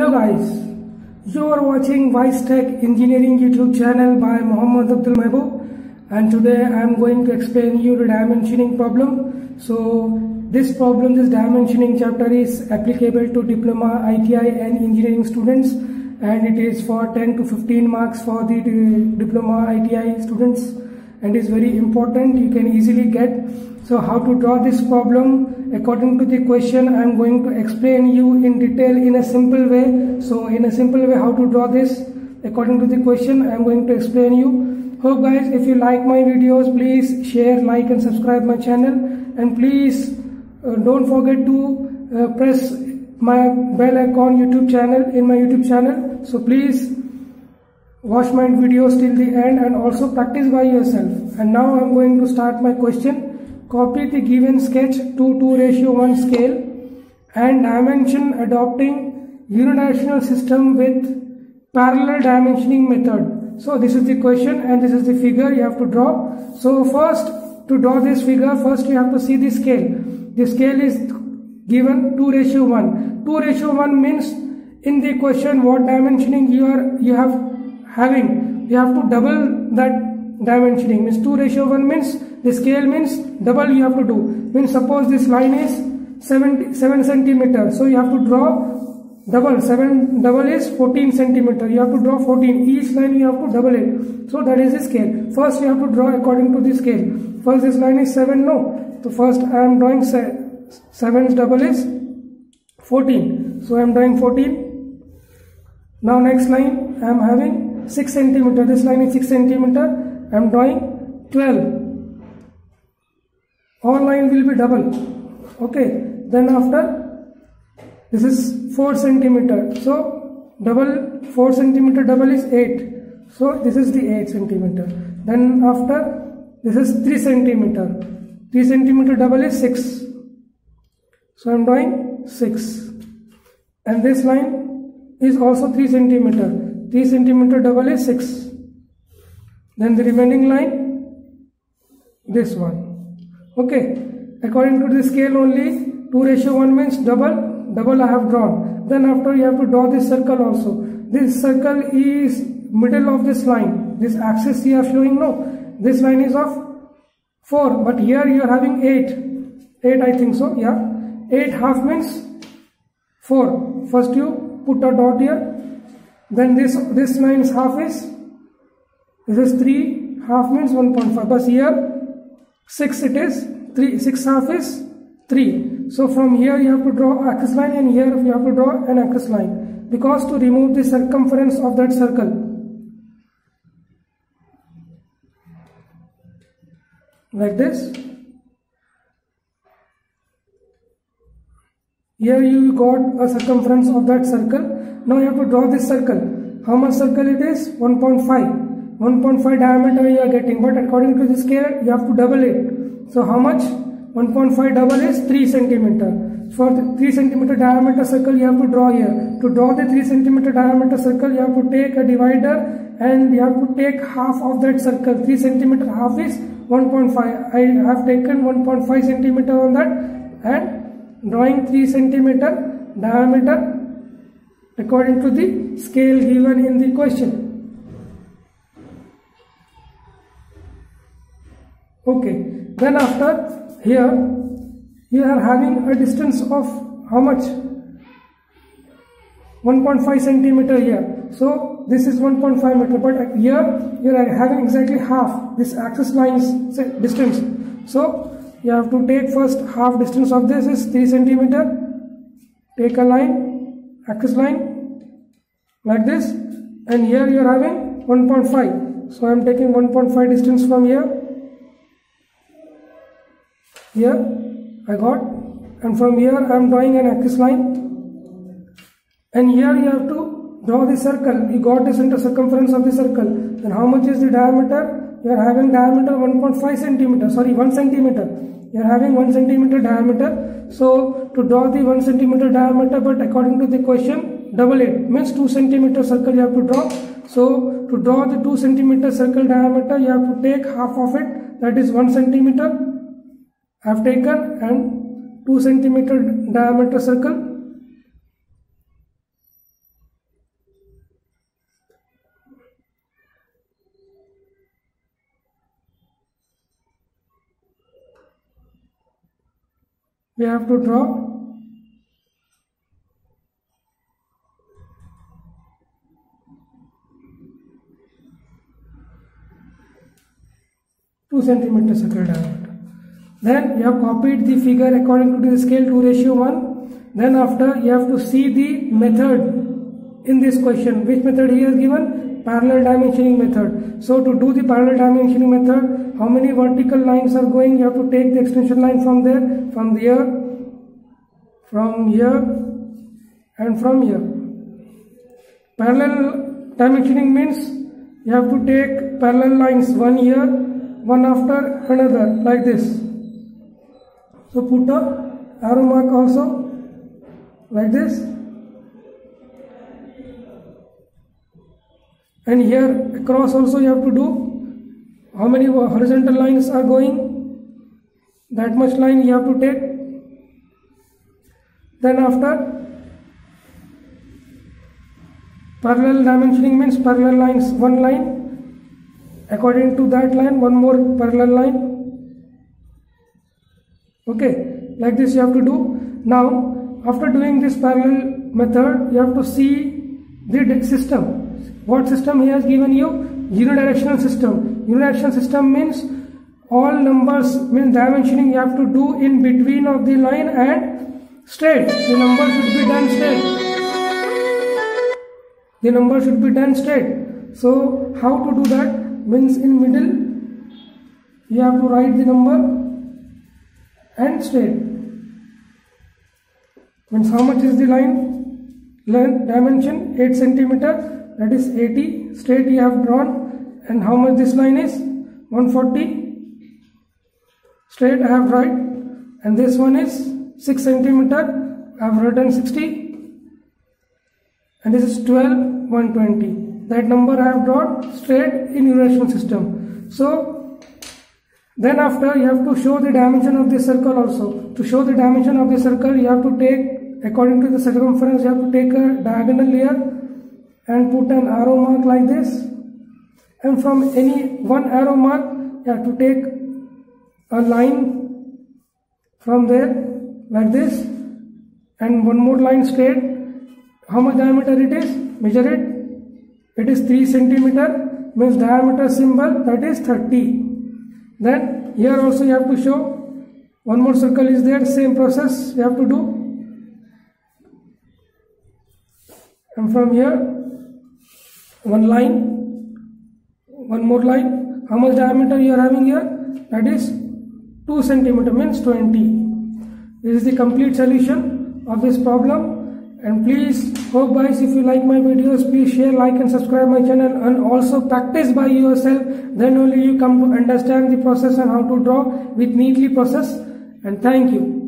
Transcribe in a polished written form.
Hello guys, you are watching Wise Tech Engineering YouTube channel by Mohammad Abdul Mehboob, and today I am going to explain you the dimensioning problem. So this dimensioning chapter is applicable to diploma, ITI and engineering students, and it is for 10 to 15 marks for the diploma, ITI students, and is very important. You can easily get. So how to draw this problem according to the question I am going to explain you in detail in a simple way. So in a simple way how to draw this according to the question I am going to explain you. Hope guys, if you like my videos, please share, like and subscribe my channel, and please don't forget to press my bell icon YouTube channel in my YouTube channel. So please watch my videos till the end and also practice by yourself. And now I am going to start my question. Copy the given sketch to 2:1 scale and dimension adopting unidirectional system with parallel dimensioning method. So this is the question and this is the figure you have to draw. So first, to draw this figure, first you have to see the scale. The scale is given 2:1. 2:1 means in the question what dimensioning you have having. You have to double that dimensioning. Means 2:1 means the scale means double you have to do. Means suppose this line is 7 centimeter. So you have to draw double. 7 double is 14 centimeter. You have to draw 14. Each line you have to double it. So that is the scale. First you have to draw according to the scale. First this line is 7. No. So first I am drawing 7's double is 14. So I am drawing 14. Now next line I am having 6 centimeter. This line is 6 centimeter. I am drawing 12. All line will be double. Okay. Then after this is 4 centimeter. So double 4 centimeter double is 8. So this is the 8 centimeter. Then after this is 3 centimeter. 3 centimeter double is 6. So I am drawing 6. And this line is also 3 centimeter. 3 centimeter double is 6. Then the remaining line, this one. Okay, according to the scale only, 2:1 means double I have drawn. Then after you have to draw this circle also. This circle is middle of this line. This axis you are showing, no. This line is of 4, but here you are having 8. 8 I think so, yeah. 8 half means 4. First you put a dot here. Then this line is half is, this is 3, half means 1.5. But here 6 it is 3. 6 half is 3. So from here you have to draw axis line, and here you have to draw an axis line, because to remove the circumference of that circle. Like this. Here you got a circumference of that circle. Now you have to draw this circle. How much circle it is? 1.5. 1.5 diameter you are getting, but according to the scale you have to double it. So how much? 1.5 double is 3 centimeter. For the 3 centimeter diameter circle you have to draw here. To draw the 3 centimeter diameter circle you have to take a divider and you have to take half of that circle. 3 centimeter half is 1.5. I have taken 1.5 centimeter on that and drawing 3 centimeter diameter according to the scale given in the question. Okay, then after here you are having a distance of how much? 1.5 centimeter here. So this is 1.5 meter, but here you are having exactly half this axis line's distance. So you have to take first half distance of this is 3 centimeter. Take a line, axis line like this, and here you are having 1.5. So I am taking 1.5 distance from here. Here I got, and from here I am drawing an axis line, and here you have to draw the circle. You got the center circumference of the circle. Then how much is the diameter? You are having diameter 1.5 centimeter. Sorry, 1 centimeter. You are having 1 centimeter diameter. So to draw the 1 centimeter diameter, but according to the question, double it. Means 2 centimeter circle you have to draw. So to draw the 2 centimeter circle diameter, you have to take half of it. That is 1 centimeter. I have taken, and 2 centimeter diameter circle. we have to draw 2 centimeter circle diameter. Then you have copied the figure according to the scale 2:1. Then after you have to see the method in this question. Which method he has given? Parallel dimensioning method. So to do the parallel dimensioning method, how many vertical lines are going? You have to take the extension line from there, from here, and from here. Parallel dimensioning means you have to take parallel lines, one here, one after another, like this. So put a arrow mark also, like this. And here across also you have to do how many horizontal lines are going, that much line you have to take. Then after, parallel dimensioning means parallel lines, one line, according to that line one more parallel line. Okay, like this you have to do. Now after doing this parallel method, you have to see the system. What system he has given you? Unidirectional system. Unidirectional system means all numbers, means dimensioning you have to do in between of the line and straight. The number should be done straight. The number should be done straight. So how to do that? Means in middle you have to write the number and straight. Means how much is the line length dimension? 8 centimeter. That is 80 straight you have drawn. And how much this line is? 140 straight I have write. And this one is 6 centimeter. I have written 60. And this is 12, 120. That number I have drawn straight in unidirectional system. So then after you have to show the dimension of the circle also. To show the dimension of the circle, you have to take, according to the circumference, you have to take a diagonal here and put an arrow mark like this. And from any one arrow mark, you have to take a line from there like this, and one more line straight. How much diameter it is? Measure it. It is 3 centimeter, means diameter symbol, that is 30. Then here also you have to show one more circle is there, same process you have to do. And from here one line, one more line. How much diameter you are having here? That is 2 centimeter, means 20. This is the complete solution of this problem. And please, hope guys, if you like my videos, please share, like and subscribe my channel, and also practice by yourself. Then only you come to understand the process and how to draw with neatly process. And thank you.